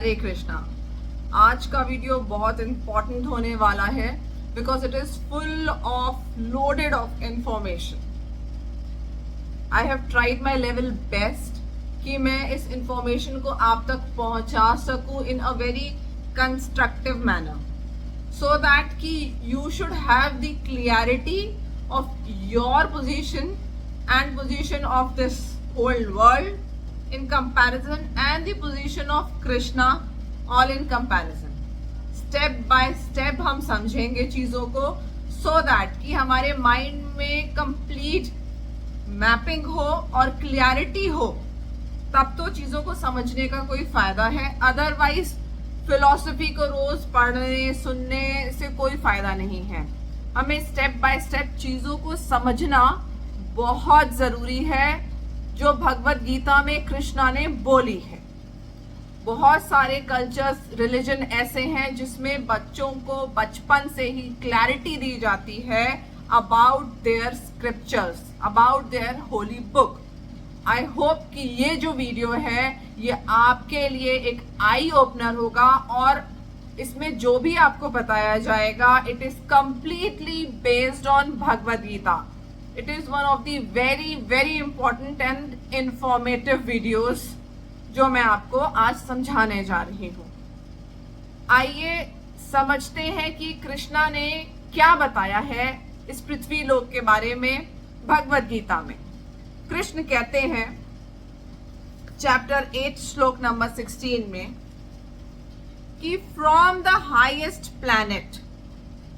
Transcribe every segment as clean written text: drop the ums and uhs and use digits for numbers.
हरे कृष्णा। आज का वीडियो बहुत इंपॉर्टेंट होने वाला है because it is full of loaded of information. I have tried my level best कि मैं इस इंफॉर्मेशन को आप तक पहुंचा सकूं in a very constructive manner so that कि you should have the clarity of your position and position of this whole world in comparison and the position of Krishna all in comparison. Step by step हम समझेंगे चीज़ों को so that कि हमारे mind में complete mapping हो और clarity हो, तब तो चीज़ों को समझने का कोई फायदा है। अदरवाइज फिलॉसफी को रोज पढ़ने सुनने से कोई फायदा नहीं है। हमें स्टेप बाय स्टेप चीज़ों को समझना बहुत जरूरी है जो भगवत गीता में कृष्णा ने बोली है। बहुत सारे कल्चर्स रिलीजन ऐसे हैं जिसमें बच्चों को बचपन से ही क्लैरिटी दी जाती है about their scriptures, about their Holi book. I hope कि ये जो वीडियो है ये आपके लिए एक आई ओपनर होगा और इसमें जो भी आपको बताया जाएगा it is completely based on Bhagavad Gita. It is one of the very important and informative videos जो मैं आपको आज समझाने जा रही हूँ। आइए समझते हैं कि कृष्णा ने क्या बताया है इस पृथ्वी लोक के बारे में भगवत गीता में। कृष्ण कहते हैं चैप्टर 8 श्लोक नंबर 16 में कि from the highest planet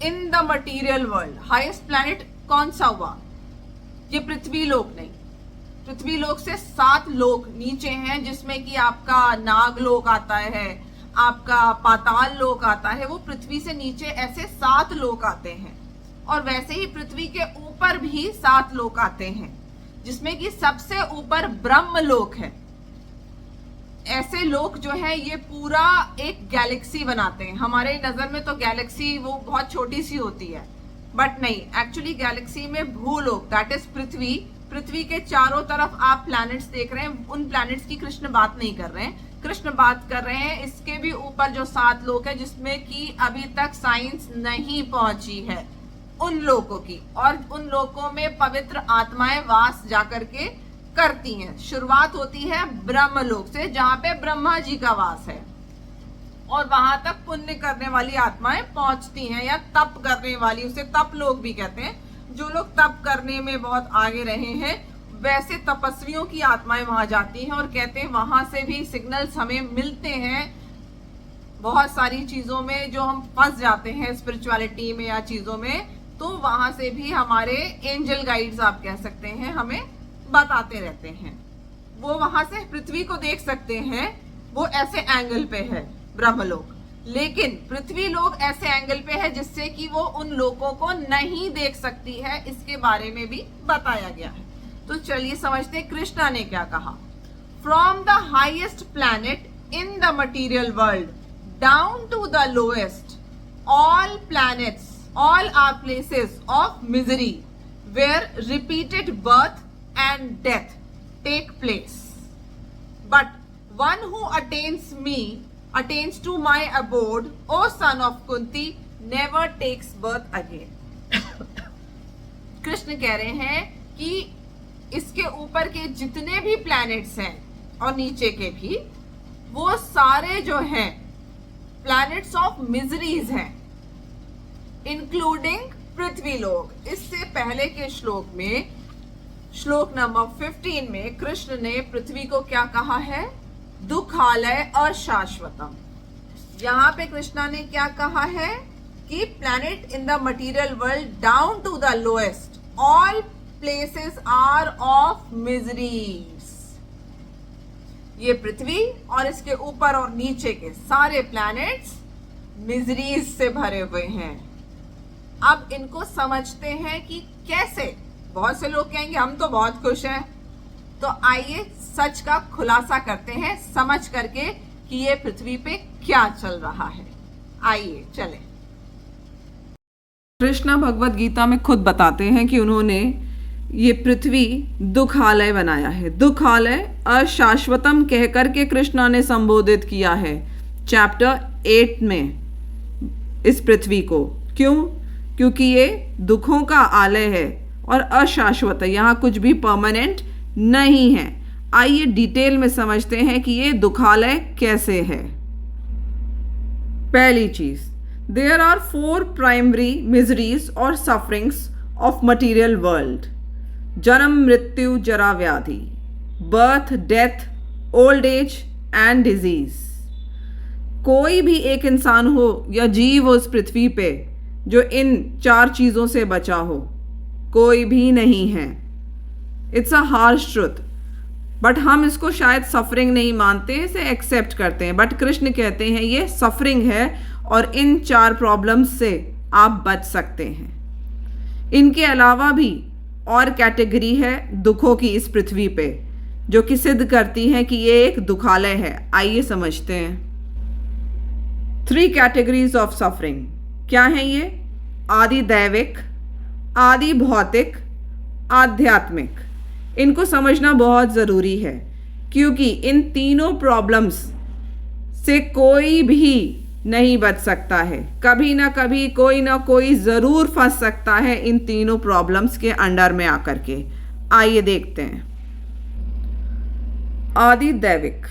in the material world. Highest planet कौन सा हुआ? ये पृथ्वी लोक नहीं, पृथ्वी लोक से 7 लोक नीचे हैं जिसमें कि आपका नाग लोक आता है, आपका पाताल लोक आता है। वो पृथ्वी से नीचे ऐसे 7 लोक आते हैं और वैसे ही पृथ्वी के ऊपर भी 7 लोक आते हैं जिसमें कि सबसे ऊपर ब्रह्म लोक है। ऐसे लोक जो है ये पूरा एक गैलेक्सी बनाते हैं। हमारे नजर में तो गैलेक्सी वो बहुत छोटी सी होती है, बट नहीं, एक्चुअली गैलेक्सी में भूलोक दैट इज पृथ्वी, पृथ्वी के चारों तरफ आप प्लैनेट्स देख रहे हैं। उन प्लैनेट्स की कृष्ण बात नहीं कर रहे हैं, कृष्ण बात कर रहे हैं इसके भी ऊपर जो 7 लोक है जिसमें कि अभी तक साइंस नहीं पहुंची है उन लोकों की, और उन लोकों में पवित्र आत्माएं वास जाकर के करती हैं। शुरुआत होती है ब्रह्मलोक से जहां पे ब्रह्मा जी का वास है और वहां तक पुण्य करने वाली आत्माएं पहुंचती हैं या तप करने वाली, उसे तप लोग भी कहते हैं। जो लोग तप करने में बहुत आगे रहे हैं वैसे तपस्वियों की आत्माएं वहां जाती हैं और कहते हैं वहां से भी सिग्नल्स हमें मिलते हैं बहुत सारी चीजों में जो हम फंस जाते हैं स्पिरिचुअलिटी में या चीजों में, तो वहां से भी हमारे एंजल गाइड्स आप कह सकते हैं हमें बताते रहते हैं। वो वहां से पृथ्वी को देख सकते हैं, वो ऐसे एंगल पे है ब्रह्मलोक, लेकिन पृथ्वी लोक ऐसे एंगल पे है जिससे कि वो उन लोगों को नहीं देख सकती है। इसके बारे में भी बताया गया है। तो चलिए समझते हैं कृष्णा ने क्या कहा। From the highest planet in the material world down to the lowest all planets all are places of misery where repeated birth and death take place, but one who attains to my abode, O son of Kunti, never takes birth again. Krishna कह रहे हैं कि इसके ऊपर के जितने भी planets हैं और नीचे के भी, वो सारे जो हैं प्लैनेट्स ऑफ मिजरीज हैं इंक्लूडिंग पृथ्वी लोक। इससे पहले के श्लोक में श्लोक नंबर 15 में कृष्ण ने पृथ्वी को क्या कहा है? दुखालय अशाश्वतम। यहाँ पे कृष्णा ने क्या कहा है कि planet in the material world down to the lowest all places are of miseries. ये पृथ्वी और इसके ऊपर और नीचे के सारे प्लैनेट्स मिजरीज से भरे हुए हैं। अब इनको समझते हैं कि कैसे। बहुत से लोग कहेंगे हम तो बहुत खुश हैं, तो आइए सच का खुलासा करते हैं समझ करके कि ये पृथ्वी पे क्या चल रहा है। आइए चलें। कृष्णा भगवत गीता में खुद बताते हैं कि उन्होंने ये पृथ्वी दुखालय बनाया है। दुखालय अशाश्वतम कहकर के कृष्णा ने संबोधित किया है चैप्टर 8 में इस पृथ्वी को। क्यों? क्योंकि ये दुखों का आलय है और अशाश्वत है, यहाँ कुछ भी परमानेंट नहीं है। आइए डिटेल में समझते हैं कि ये दुखालय कैसे है। पहली चीज, देयर आर 4 प्राइमरी मिजरीज और सफरिंग्स ऑफ मटीरियल वर्ल्ड। जन्म, मृत्यु, जरा, व्याधि, birth, death, old age and disease. कोई भी एक इंसान हो या जीव हो इस पृथ्वी पे जो इन 4 चीज़ों से बचा हो, कोई भी नहीं है। It's a harsh truth, but हम इसको शायद सफरिंग नहीं मानते, इसे एक्सेप्ट करते हैं। बट कृष्ण कहते हैं ये सफरिंग है और इन 4 प्रॉब्लम्स से आप बच सकते हैं। इनके अलावा भी और कैटेगरी है दुखों की इस पृथ्वी पे, जो कि सिद्ध करती है कि ये एक दुखालय है। आइए समझते हैं। 3 कैटेगरीज ऑफ सफरिंग क्या हैं ये? आदि दैविक, आदि भौतिक, आध्यात्मिक। इनको समझना बहुत ज़रूरी है क्योंकि इन तीनों प्रॉब्लम्स से कोई भी नहीं बच सकता है। कभी ना कभी कोई ना कोई ज़रूर फंस सकता है इन तीनों प्रॉब्लम्स के अंडर में आकर के। आइए देखते हैं। आदि दैविक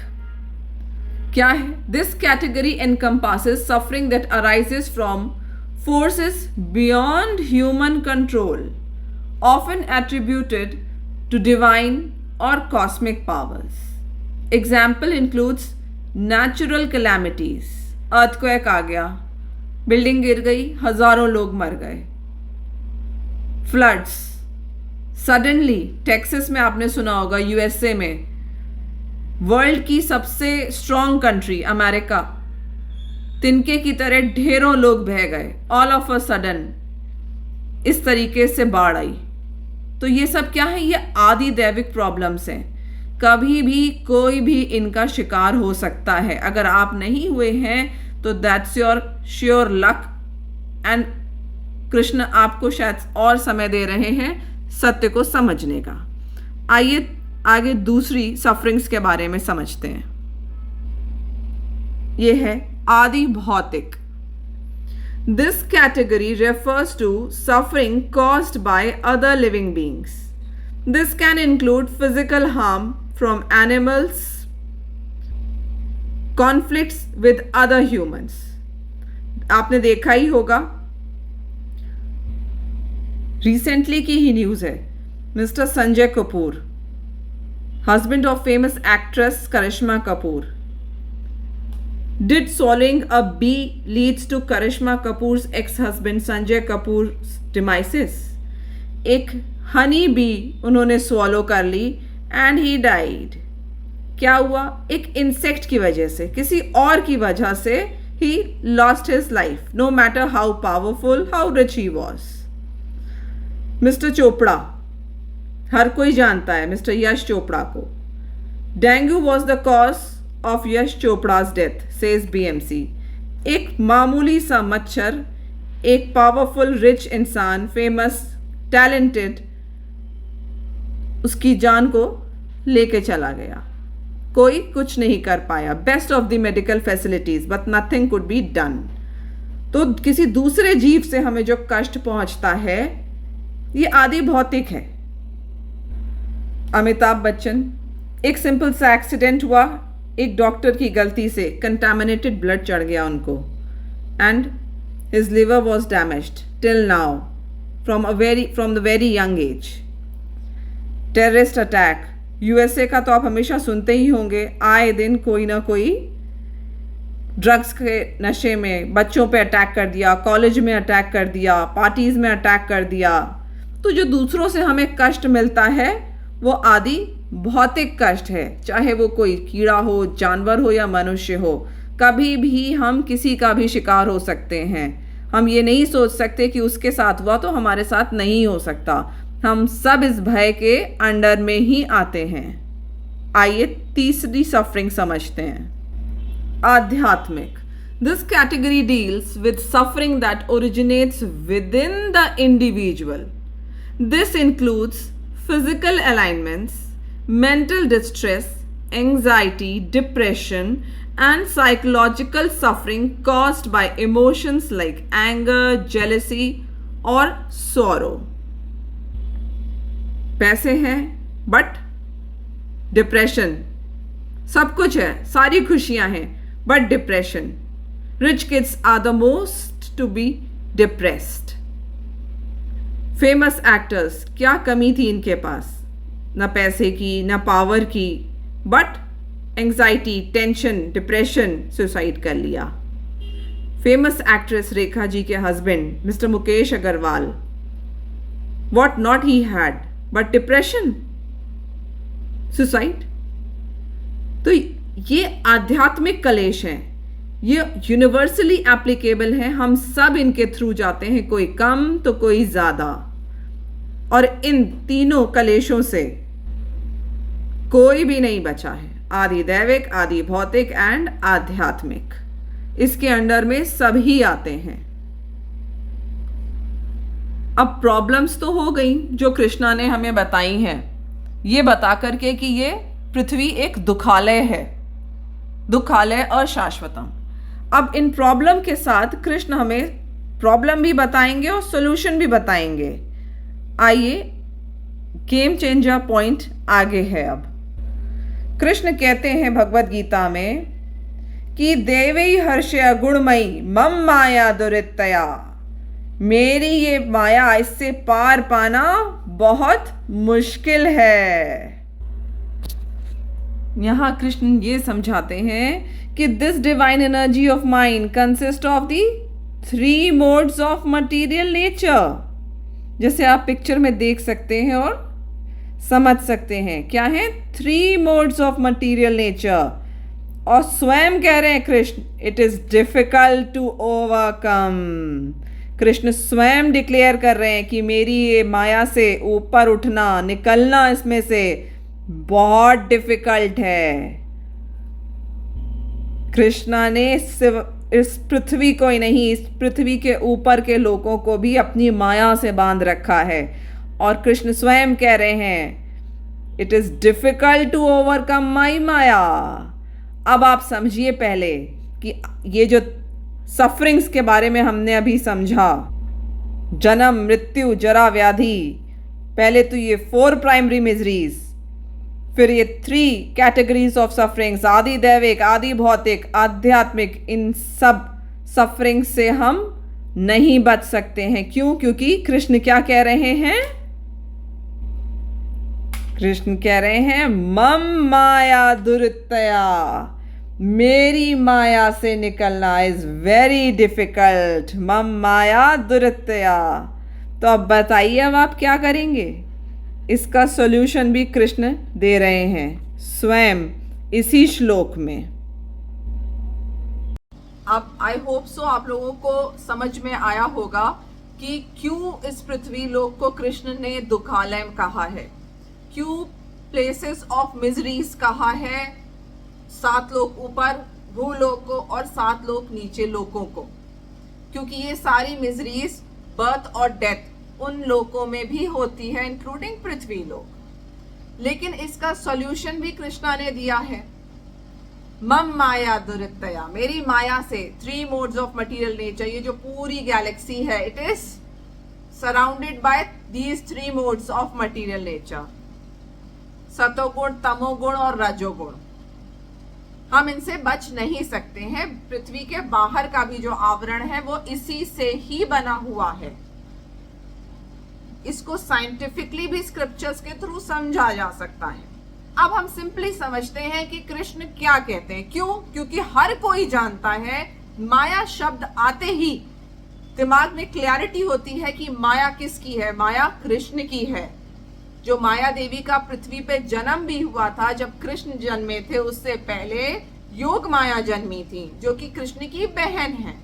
क्या है? This category encompasses suffering that arises from forces beyond human control, often attributed to divine or cosmic powers. Example includes natural calamities. Earthquake आ गया, बिल्डिंग गिर गई, हजारों लोग मर गए। फ्लड्स, सडनली टेक्सास में आपने सुना होगा, यूएसए में, वर्ल्ड की सबसे स्ट्रॉन्ग कंट्री अमेरिका, तिनके की तरह ढेरों लोग बह गए। ऑल ऑफ अ सडन इस तरीके से बाढ़ आई। तो ये सब क्या है? ये आदि दैविक प्रॉब्लम्स हैं। कभी भी कोई भी इनका शिकार हो सकता है। अगर आप नहीं हुए हैं तो that's your sure luck, and Krishna आपको शायद और समय दे रहे हैं सत्य को समझने का। आइए आगे दूसरी सफरिंग्स के बारे में समझते हैं। ये है आदि भौतिक। This category refers to suffering caused by other living beings. This can include physical harm from animals, conflicts with other humans. आपने देखा ही होगा, रिसेंटली की ही न्यूज़ है, mister Sanjay Kapoor, husband of famous actress Karishma Kapoor, Did swallowing a bee leads to Karishma Kapoor's ex-husband Sanjay Kapoor's demise? एक honey bee उन्होंने swallow कर ली and he died. क्या हुआ? एक इंसेक्ट की वजह से, किसी और की वजह से he lost his life, no matter how powerful, how rich he was. Mister Chopra, हर कोई जानता है मिस्टर यश चोपड़ा को। Dengue was the cause of Yash चोपड़ा's death, says BMC. एक मामूली सा मच्छर एक पावरफुल रिच इंसान, फेमस, टैलेंटेड, उसकी जान को लेके चला गया। कोई कुछ नहीं कर पाया। Best of the medical facilities but nothing could be done. तो किसी दूसरे जीव से हमें जो कष्ट पहुंचता है ये आदि भौतिक है। अमिताभ बच्चन, एक सिंपल सा एक्सीडेंट हुआ, एक डॉक्टर की गलती से कंटामिनेटेड ब्लड चढ़ गया उनको, and his liver was damaged till now from the very young age. Terrorist attack, USA का तो आप हमेशा सुनते ही होंगे, आए दिन कोई ना कोई ड्रग्स के नशे में बच्चों पे अटैक कर दिया, कॉलेज में अटैक कर दिया, पार्टीज में अटैक कर दिया। तो जो दूसरों से हमें कष्ट मिलता है वो आदि भौतिक कष्ट है, चाहे वो कोई कीड़ा हो, जानवर हो या मनुष्य हो। कभी भी हम किसी का भी शिकार हो सकते हैं। हम ये नहीं सोच सकते कि उसके साथ हुआ तो हमारे साथ नहीं हो सकता। हम सब इस भय के अंडर में ही आते हैं। आइए तीसरी सफरिंग समझते हैं। आध्यात्मिक। This category deals with suffering that originates with in the individual. This includes physical ailments, mental distress, anxiety, depression, and psychological suffering caused by emotions like anger, jealousy or sorrow. पैसे हैं but depression, सब कुछ है, सारी खुशियां हैं but depression. Rich kids are the most to be depressed. Famous actors, क्या कमी थी इनके पास? ना पैसे की, ना पावर की, but anxiety, tension, depression, suicide कर लिया. फेमस एक्ट्रेस रेखा जी के husband mister Mukesh Agarwal, what not he had but depression, suicide. तो ये आध्यात्मिक कलेश हैं, ये यूनिवर्सली एप्लीकेबल हैं. हम सब इनके थ्रू जाते हैं, कोई कम तो कोई ज़्यादा. और इन तीनों कलेशों से कोई भी नहीं बचा है. आदि दैविक, आदि भौतिक एंड आध्यात्मिक, इसके अंडर में सभी आते हैं. अब प्रॉब्लम्स तो हो गई जो कृष्णा ने हमें बताई हैं, ये बता करके कि ये पृथ्वी एक दुखालय है, दुखालय अशाश्वतम. अब इन प्रॉब्लम के साथ कृष्ण हमें प्रॉब्लम भी बताएंगे और सॉल्यूशन भी बताएंगे. आइए, गेम चेंजर पॉइंट आगे है. अब कृष्ण कहते हैं भगवत गीता में कि देवी हर्षया गुणमयी मम माया दुरितया, मेरी ये माया, इससे पार पाना बहुत मुश्किल है. यहां कृष्ण ये समझाते हैं कि this divine energy of mind consist of the 3 modes of material nature. जैसे आप पिक्चर में देख सकते हैं और समझ सकते हैं क्या है 3 मोड्स ऑफ मटीरियल नेचर. और स्वयं कह रहे हैं Krishna, it is difficult to overcome. Krishna स्वयं डिक्लेयर कर रहे हैं कि मेरी ये माया से ऊपर उठना, निकलना इसमें से बहुत डिफिकल्ट है. कृष्णा ने सिर्फ इस पृथ्वी को ही नहीं, इस पृथ्वी के ऊपर के लोगों को भी अपनी माया से बांध रखा है. और कृष्ण स्वयं कह रहे हैं it is difficult to overcome my maya. अब आप समझिए पहले कि ये जो सफरिंग्स के बारे में हमने अभी समझा, जन्म, मृत्यु, जरा, व्याधि, पहले तो ये 4 प्राइमरी मिजरीज, फिर ये 3 कैटेगरीज ऑफ सफरिंग्स, आदि दैविक, आदि भौतिक, आध्यात्मिक. इन सब सफरिंग से हम नहीं बच सकते हैं. क्यों? क्योंकि कृष्ण क्या कह रहे हैं? कृष्ण कह रहे हैं मम माया दुरितया, मेरी माया से निकलना इज वेरी डिफिकल्ट. मम माया दुरितया. तो अब बताइए, अब आप क्या करेंगे? इसका सॉल्यूशन भी कृष्ण दे रहे हैं स्वयं इसी श्लोक में. अब आई होप सो आप लोगों को समझ में आया होगा कि क्यों इस पृथ्वी लोक को कृष्ण ने दुखालय कहा है, क्यों प्लेसेस ऑफ मिजरीज कहा है. 7 लोक ऊपर भूलोक को और 7 लोक नीचे लोकों को, क्योंकि ये सारी मिजरीज, बर्थ और डेथ उन लोकों में भी होती है, इंक्लूडिंग पृथ्वी लोक. लेकिन इसका सॉल्यूशन भी कृष्णा ने दिया है. मम माया दुरितया, मेरी माया से 3 मोड्स ऑफ मटीरियल नेचर, ये जो पूरी गैलेक्सी है, it is surrounded by these 3 modes of material nature, satoguna, tamoguna और रजोगुण. हम इनसे बच नहीं सकते हैं. पृथ्वी के बाहर का भी जो आवरण है वो इसी से ही बना हुआ है. इसको साइंटिफिकली भी स्क्रिप्चर्स के थ्रू समझा जा सकता है. अब हम सिंपली समझते हैं कि कृष्ण क्या कहते हैं. क्यों? क्योंकि हर कोई जानता है, माया शब्द आते ही दिमाग में क्लैरिटी होती है कि माया किसकी है? माया कृष्ण की है. जो माया देवी का पृथ्वी पे जन्म भी हुआ था, जब कृष्ण जन्मे थे उससे पहले योग माया जन्मी थी, जो कि कृष्ण की बहन है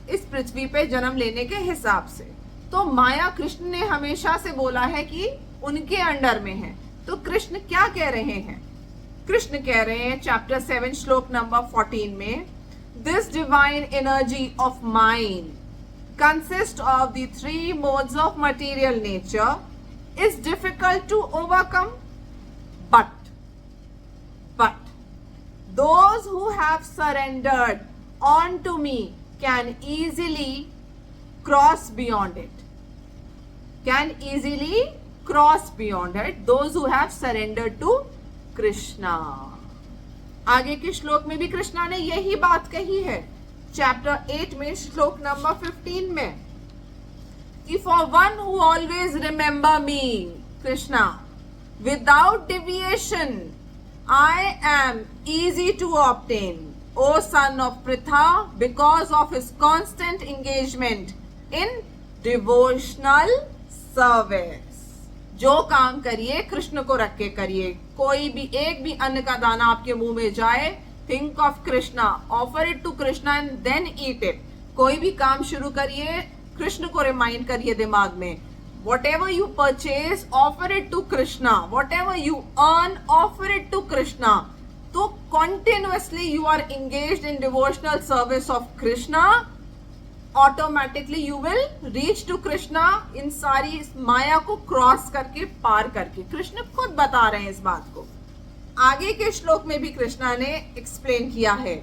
इस पृथ्वी पे जन्म लेने के हिसाब से. तो माया कृष्ण ने हमेशा से बोला है कि उनके अंडर में है. तो कृष्ण क्या कह रहे हैं? कृष्ण कह रहे हैं चैप्टर 7 श्लोक नंबर 14 में, this divine energy of mind consist of the 3 modes of material nature is difficult to overcome, but those who have surrendered unto me can easily cross beyond it. Can easily cross beyond it. Those who have surrendered to Krishna. आगे के श्लोक में भी कृष्णा ने यही बात कही है, चैप्टर 8 में श्लोक नंबर 15 में, कि for one who always remember me, Krishna, without deviation, I am easy to obtain, O son of Pritha, because of his constant engagement in devotional service. जो काम करिए कृष्ण को रख के करिए. कोई भी एक भी अन्न का दाना आपके मुंह में जाए, think of Krishna, offer it to Krishna and then eat it. कोई भी काम शुरू करिए, कृष्ण को रिमाइंड करिए दिमाग में. Whatever you purchase, offer it to Krishna. Whatever you earn, offer it to Krishna. तो continuously you are engaged in devotional service of Krishna. Automatically you will reach to Krishna. इन सारी इस माया को क्रॉस करके, पार करके. कृष्ण खुद बता रहे हैं इस बात को. आगे के श्लोक में भी कृष्णा ने एक्सप्लेन किया है.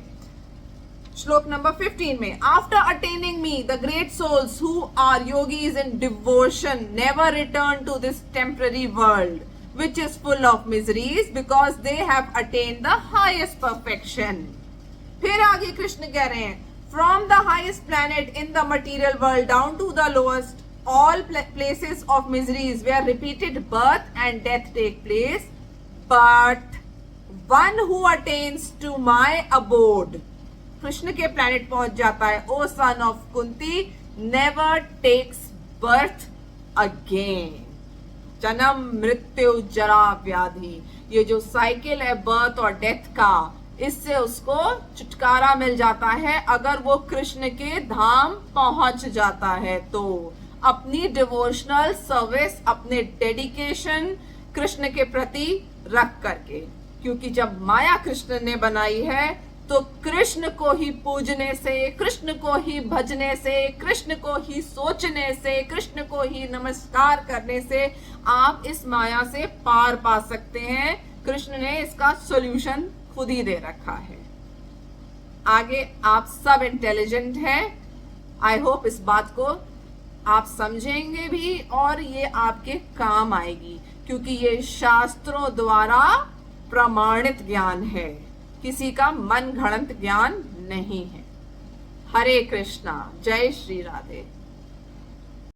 श्लोक नंबर 15 में, after attaining me the great souls who are yogis in devotion never return to this temporary world which is full of miseries because they have attained the highest perfection. फिर आगे कृष्ण कह रहे हैं, from the highest planet in the material world down to the lowest, all places of miseries where repeated birth and death take place, but one who attains to my abode, Krishna के planet पहुंच जाता है, O son of Kunti, never takes birth again. जन्म मृत्यु जरा व्याधि, ये जो साइकिल है बर्थ और डेथ का, इससे उसको छुटकारा मिल जाता है अगर वो कृष्ण के धाम पहुंच जाता है. तो अपनी डिवोशनल सर्विस, अपने डेडिकेशन कृष्ण के प्रति रख करके, क्योंकि जब माया कृष्ण ने बनाई है तो कृष्ण को ही पूजने से, कृष्ण को ही भजने से, कृष्ण को ही सोचने से, कृष्ण को ही नमस्कार करने से आप इस माया से पार पा सकते हैं. कृष्ण ने इसका सॉल्यूशन खुद ही दे रखा है. आगे आप सब इंटेलिजेंट हैं. आई होप इस बात को आप समझेंगे भी और ये आपके काम आएगी, क्योंकि ये शास्त्रों द्वारा प्रमाणित ज्ञान है, किसी का मन घड़ंत ज्ञान नहीं है. हरे कृष्णा. जय श्री राधे.